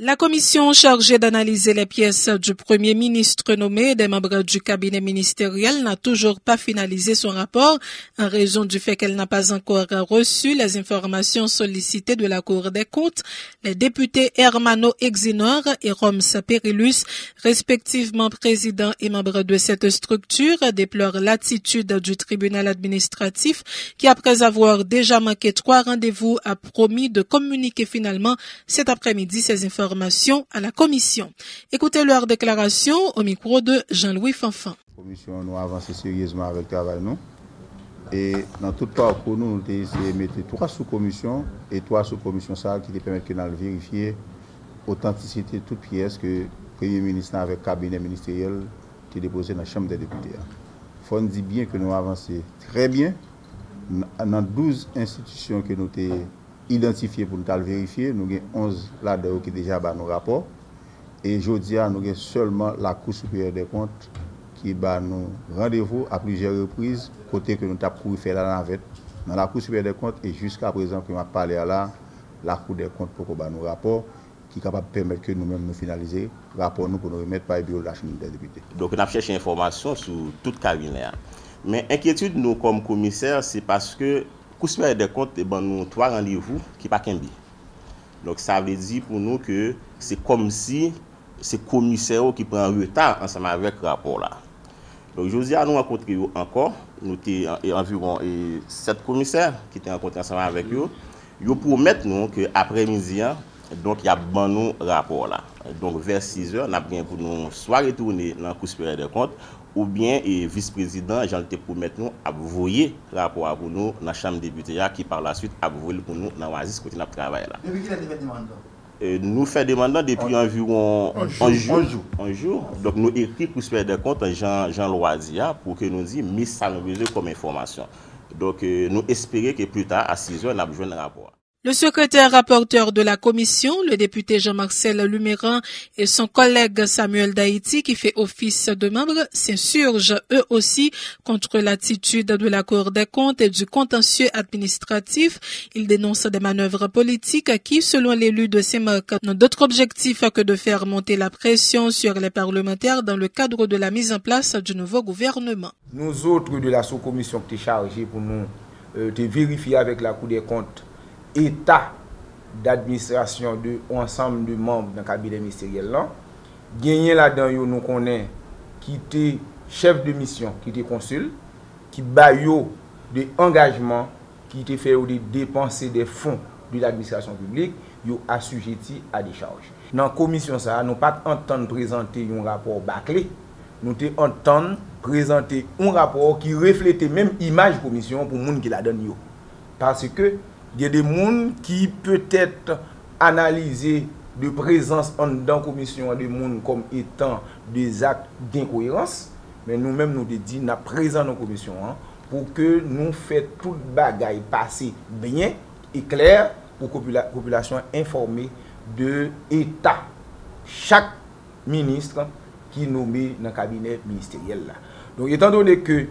La commission chargée d'analyser les pièces du Premier ministre nommé et des membres du cabinet ministériel n'a toujours pas finalisé son rapport en raison du fait qu'elle n'a pas encore reçu les informations sollicitées de la Cour des comptes. Les députés Hermano Exinor et Roms Perilus, respectivement présidents et membres de cette structure, déplorent l'attitude du tribunal administratif qui, après avoir déjà manqué 3 rendez-vous, a promis de communiquer finalement cet après-midi ces informations à la commission. Écoutez leur déclaration au micro de Jean-Louis Fanfan. La commission nous a avancé sérieusement avec le travail. Et dans tout parcours, nous avons essayé de mettre 3 sous-commissions et 3 sous-commissions qui permettent de vérifier l'authenticité de toutes pièces que le Premier ministre avec le cabinet ministériel qui est déposé dans la Chambre des députés. Il faut dire bien que nous avons avancé très bien dans 12 institutions que nous avons identifié pour nous vérifier. Nous avons 11 là-dedans qui déjà dans nos rapports. Et aujourd'hui, nous avons seulement la Cour supérieure des comptes qui bat nous rendez-vous à plusieurs reprises, côté que nous avons fait la navette dans la Cour supérieure des comptes. Et jusqu'à présent, que nous avons parlé à la Cour des comptes pour que nos rapports qui est capable de permettre que nous-mêmes nous finaliser le rapport pour nous remettre par le bureau de la Chambre des députés. Donc, on a cherché information sur tout le cabinet. Mais l'inquiétude, nous, comme commissaire, c'est parce que Cour supérieure des comptes, nous 3 rendez-vous qui pas qu'un bi. Donc ça veut dire pour nous que c'est comme si c'est le commissaire qui prend un retard ensemble avec le rapport là. Donc je dis à nous rencontrer encore, nous avons environ 7 commissaires qui étaient rencontrés ensemble avec eux. Ils promettent nous que après-midi, donc il y a bon rapport là. Donc vers 6 heures, nous avons pour nous soit retourner dans la Cour supérieure des comptes ou bien vice-président Jean te promet nous à envoyer rapport pour nous dans la Chambre des députés qui par la suite a envoyé pour nous dans l'Oasis côté notre travail là. Depuis qu'il a fait demande. Nous faisons demande depuis environ un jour. Donc nous écrit pour faire des comptes Jean Loisia pour que nous dit mais ça nous besoin comme information. Donc nous espérons que plus tard à 6 heures nous avons besoin de rapport. Le secrétaire rapporteur de la commission, le député Jean-Marcel Luméran et son collègue Samuel Daïti, qui fait office de membre, s'insurgent eux aussi contre l'attitude de la Cour des comptes et du contentieux administratif. Ils dénoncent des manœuvres politiques qui, selon l'élu de Semoc, n'ont d'autre objectif que de faire monter la pression sur les parlementaires dans le cadre de la mise en place du nouveau gouvernement. Nous autres de la sous-commission qui est chargée pour nous vérifier avec la Cour des comptes état d'administration de ensemble de membres dans le cabinet ministériel là, gagné là-dedans nous connaît qui était chef de mission, qui était consul, qui baillot de engagement, qui était fait de dépenser des fonds de l'administration publique, yo assujetti à des charges. Dans la commission ça, nous pas entendre présenter un rapport bâclé, nous te entendre présenter un rapport qui reflétait même image commission pour monde qui la donne yo. Parce que il y a des gens qui peut-être analysent de présence dans la commission de monde comme étant des actes d'incohérence, mais nous-mêmes nous disons nous présent dans la commission pour que nous fassions toute bagaille passer bien et clair pour que la population informée de l'état chaque ministre qui est nommé dans le cabinet ministériel. Donc étant donné que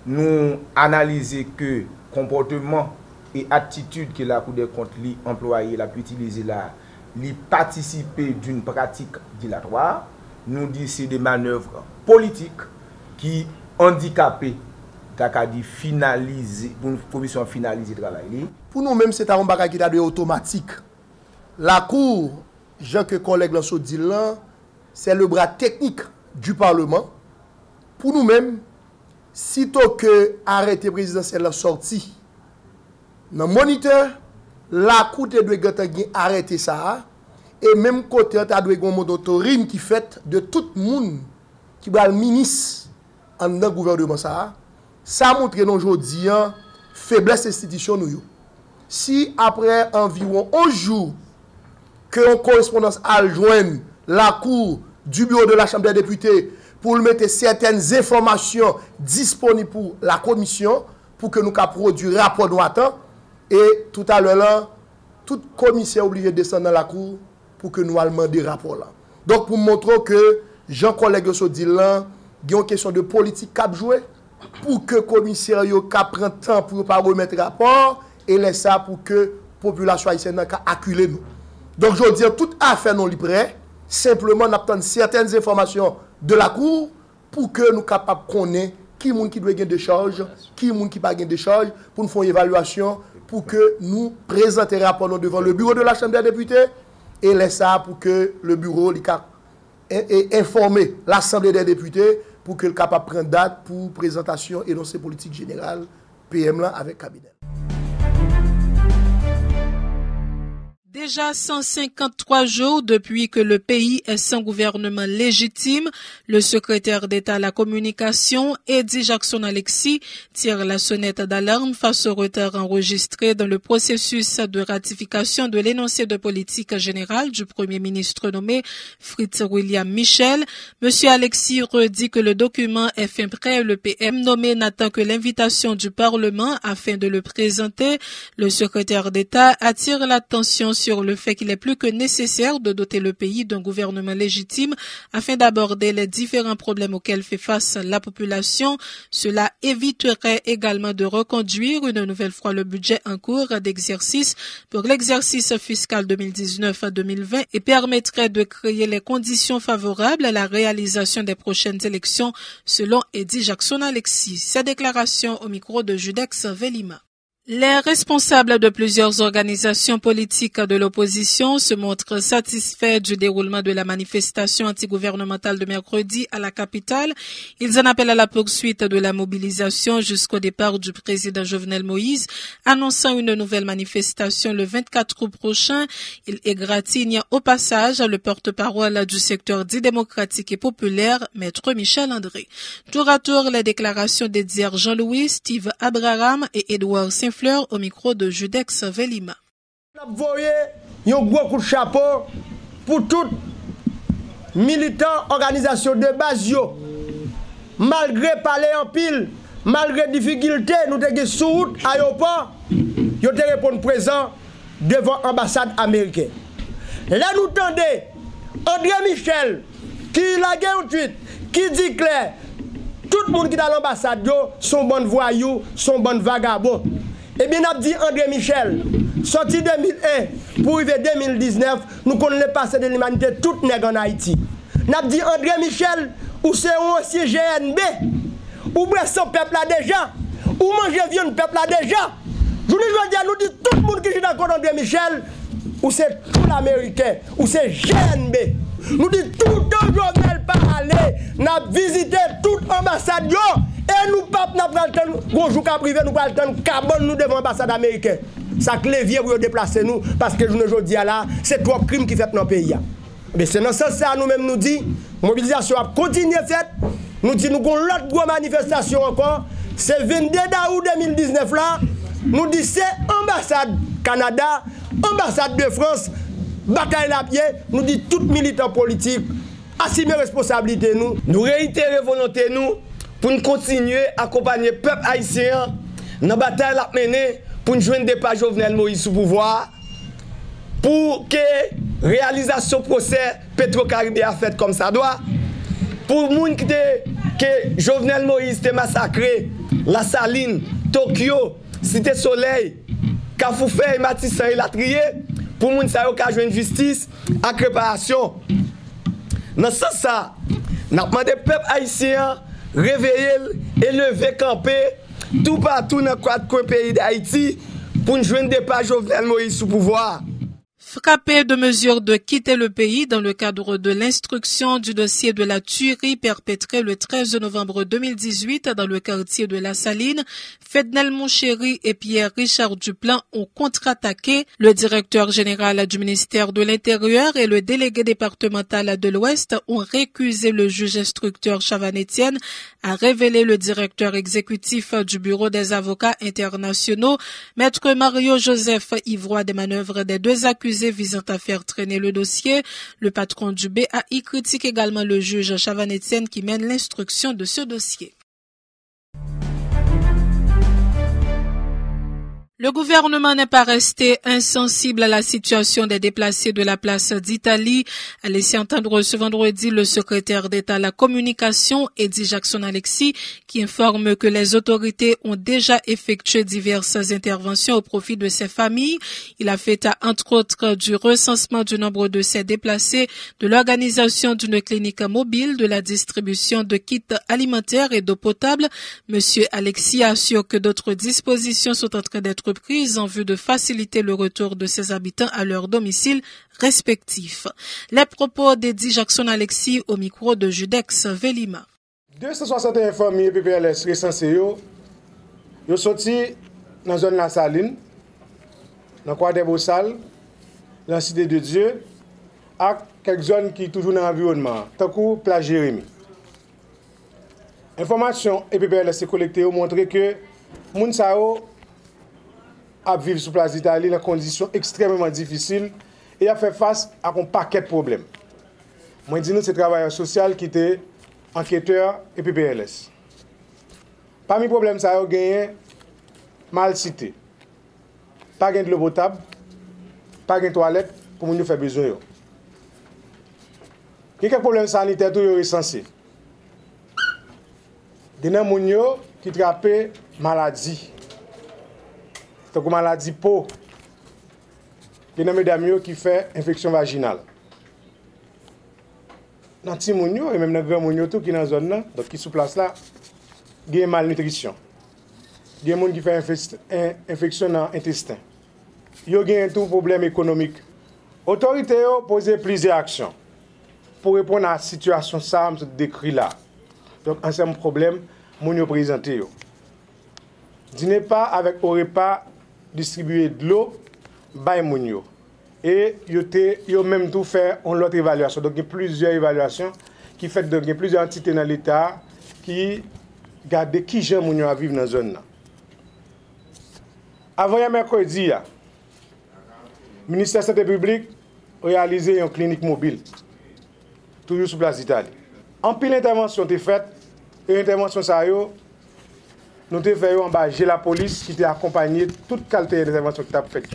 nous analysons que le comportement et attitude que la Cour des comptes employée l'a pu utiliser là, participer d'une pratique dilatoire, nous disons c'est des manœuvres politiques qui handicapent dit finaliser pour une commission finaliser le travail. Pour nous même c'est un bagage qui est automatique. La Cour, Jean que collègue Lanceau dit là, c'est le bras technique du Parlement. Pour nous même, sitôt que arrêté présidentiel est sorti dans le moniteur, la Cour doit arrêter ça. Et même côté, il y a un monitoring qui fait de tout le monde qui va le ministre en dans le gouvernement. Ça montre aujourd'hui la faiblesse institution. Si après environ 11 jours que en correspondance à joindre la Cour du bureau de la Chambre des députés pour mettre certaines informations disponibles pour la commission, pour que nous puissions produire un rapport de temps. Et tout à l'heure, là, tout commissaire est obligé de descendre dans la cour pour que nous allions des rapports là. Donc, pour montrer que Jean-Collègue se dit là, il y a une question de politique cap jouer pour que le commissaire prenne temps pour ne pas remettre rapport et laisse ça pour que la population haïtienne accueille nous. Donc, je veux dire, toute affaire non libre, simplement, on attend certaines informations de la Cour pour que nous soyons capables de connaître qui est qui doit gagner des charges, qui est qui pas gagner des charges, pour nous faire une évaluation, pour que nous présenter un rapport devant le bureau de la Chambre des députés et laisser ça pour que le bureau informer l'Assemblée des députés pour qu'elle soit capable de prendre date pour présentation et énoncé politique générale PM là avec cabinet. Déjà 153 jours depuis que le pays est sans gouvernement légitime, le secrétaire d'État à la communication, Eddy Jackson-Alexis, tire la sonnette d'alarme face au retard enregistré dans le processus de ratification de l'énoncé de politique générale du Premier ministre nommé Fritz William Michel. Monsieur Alexis redit que le document est fin prêt. Le PM nommé n'attend que l'invitation du Parlement afin de le présenter. Le secrétaire d'État attire l'attention sur le fait qu'il est plus que nécessaire de doter le pays d'un gouvernement légitime afin d'aborder les différents problèmes auxquels fait face la population. Cela éviterait également de reconduire une nouvelle fois le budget en cours d'exercice pour l'exercice fiscal 2019-2020 et permettrait de créer les conditions favorables à la réalisation des prochaines élections, selon Eddy Jackson-Alexis. Sa déclaration au micro de Judex Velima. Les responsables de plusieurs organisations politiques de l'opposition se montrent satisfaits du déroulement de la manifestation antigouvernementale de mercredi à la capitale. Ils en appellent à la poursuite de la mobilisation jusqu'au départ du président Jovenel Moïse, annonçant une nouvelle manifestation le 24 août prochain. Ils égratignent au passage le porte-parole du secteur dit démocratique et populaire, Maître Michel André. Tour à tour, les déclarations d'Eddy Jean-Louis, Steve Abraham et Edouard Saint-Fleur au micro de Judex Velima. Nous voyons un gros coup de chapeau pour tous militants, organisations de base. Malgré parler en pile, malgré difficulté, nous avons sous route, aéroport, nous avons répondu présent devant l'ambassade américaine. Là, nous entendons André Michel qui l'a un tweet, qui dit clair, tout le monde qui est dans l'ambassade sont bons voyous, sont bons vagabonds. Eh bien, nous dit André Michel, sorti 2001 pour arriver 2019, nous connaissons le passé de l'humanité, tout nègre en Haïti. Nous dit André Michel, ou c'est un ancien GNB, ou bref son peuple là déjà, ou manger viande peuple là déjà. Je nous dis tout le monde qui est d'accord André Michel, ou c'est tout l'Américain, ou c'est GNB. Nous disons tout le journal par aller, nous avons visité toute l'ambassade. Et nous n'avons pas le temps, bonjour privé, nous pas le temps, carbone nous devant l'ambassade américaine. Ça clavier pour déplacer nous, parce que je ne dis là, c'est trois crimes qui fait dans le pays. Mais c'est dans ce sens ça nous-mêmes nous dit, mobilisation a continué faite. Nous disons nous avons l'autre grosse manifestation encore, c'est 22 août 2019 là. Nous disons c'est ambassade Canada, ambassade de France, bataille la pied, nous disons tout militant politique, assumer responsabilité nous. Nous réitérons volonté nous pour nous continuer à accompagner le peuple haïtien dans la bataille à mener pour nous joindre des pas Jovenel Moïse sous pouvoir, pour que la réalisation du procès Petro-Caribé a fait comme ça doit, pour les gens que Jovenel Moïse a massacré, La Saline, Tokyo, Cité Soleil, Kafoufé, Matissan et Latrier, pour les gens qui ont joué une justice à réparation. Dans ce sens, nous avons demandé au peuple haïtien réveiller, élever, camper, tout partout dans le pays d'Haïti pour nous joindre des pas Jovenel Moïse sous pouvoir. Frappé de mesures de quitter le pays dans le cadre de l'instruction du dossier de la tuerie perpétrée le 13 novembre 2018 dans le quartier de La Saline, Fednel Monchéry et Pierre-Richard Duplan ont contre-attaqué. Le directeur général du ministère de l'Intérieur et le délégué départemental de l'Ouest ont récusé le juge instructeur Chavan-Etienne, a révélé le directeur exécutif du Bureau des avocats internationaux, Maître Mario-Joseph Ivroy, des manœuvres des deux accusés visant à faire traîner le dossier. Le patron du BAI critique également le juge Chavan-Etienne qui mène l'instruction de ce dossier. Le gouvernement n'est pas resté insensible à la situation des déplacés de la place d'Italie, a laissé entendre ce vendredi le secrétaire d'État à la communication, Eddy Jackson-Alexis, qui informe que les autorités ont déjà effectué diverses interventions au profit de ces familles. Il a fait entre autres du recensement du nombre de ces déplacés, de l'organisation d'une clinique mobile, de la distribution de kits alimentaires et d'eau potable. Monsieur Alexis assure que d'autres dispositions sont en train d'être prises en vue de faciliter le retour de ces habitants à leur domicile respectifs. Les propos d'Eddy Jackson-Alexis au micro de Judex Velima. 261 familles PPLS recensées yo sorti dans la zone La Saline, dans le Croix des Bossales, dans la Cité de Dieu, et quelques zones qui sont toujours dans l'environnement, tant que Plage Jérémy. Information EPPLS collectée montre que moun sa yo à vivre sur place d'Italie dans des conditions extrêmement difficiles et a fait face à un paquet de problèmes. Moi, je dis nous, c'est travailleurs sociaux qui étaient enquêteurs et PPLS. Parmi les problèmes, ça a gagné mal cité. Pas de l'eau potable, pas de toilette pour nous faire besoin. Il y a quelques problèmes sanitaires tout recensés. Il y a des gens qui trappent maladie. Donc, maladie peau. Il y a des mesdames qui font infection vaginale. Dans les petits et même dans les grands gens qui sont dans la zone, donc qui sont sur place là, il y a malnutrition. Il y a des gens qui font infection dans l'intestin. Il y a tout problème économique. Les autorités ont posé plusieurs actions pour répondre à la situation que je décris là. Donc, un certain problème, les gens présenté. Dîner pas avec au repas distribuer de l'eau, bay moun yo. Et yo même tout fait une autre évaluation. Donc il y a plusieurs évaluations qui fait donc il y a plusieurs entités dans l'État qui regardent qui gens moun yo à vivre dans la zone là. Avant hier mercredi, le ministère de la Santé publique a réalisé une clinique mobile toujours sur place d'Italie. En pile intervention été faite et l'intervention ça yo nous avons fait engager la police qui a accompagné toute qualité d'intervention qui a faite.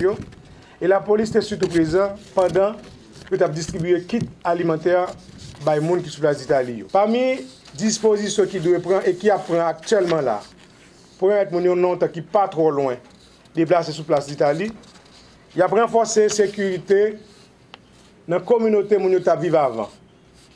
Et la police était surtout présente pendant que tu as distribué kits alimentaires par les gens qui sont sur place d'Italie. Parmi les dispositions qui doivent prendre et qui apprennent actuellement là, pour mettre mon nom qui pas trop loin, déplacer sur place d'Italie, il y a renforcer la sécurité dans la communauté où tu vivre avant.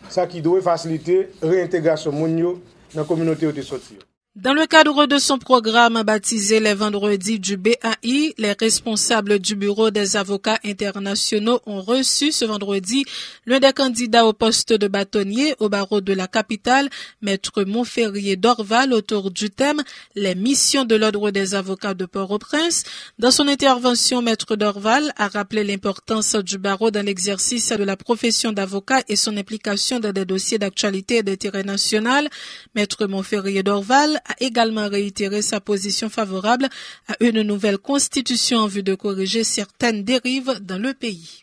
Ça qui doit faciliter la réintégration dans la communauté où tu es sorti. Dans le cadre de son programme baptisé les vendredis du BAI, les responsables du Bureau des avocats internationaux ont reçu ce vendredi l'un des candidats au poste de bâtonnier au barreau de la capitale, Maître Montferrier Dorval, autour du thème « Les missions de l'Ordre des avocats de Port-au-Prince ». Dans son intervention, Maître Dorval a rappelé l'importance du barreau dans l'exercice de la profession d'avocat et son implication dans des dossiers d'actualité et d'intérêt national. Maître Montferrier Dorval a également réitéré sa position favorable à une nouvelle constitution en vue de corriger certaines dérives dans le pays.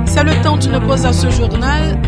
C'est le temps d'une pause à ce journal.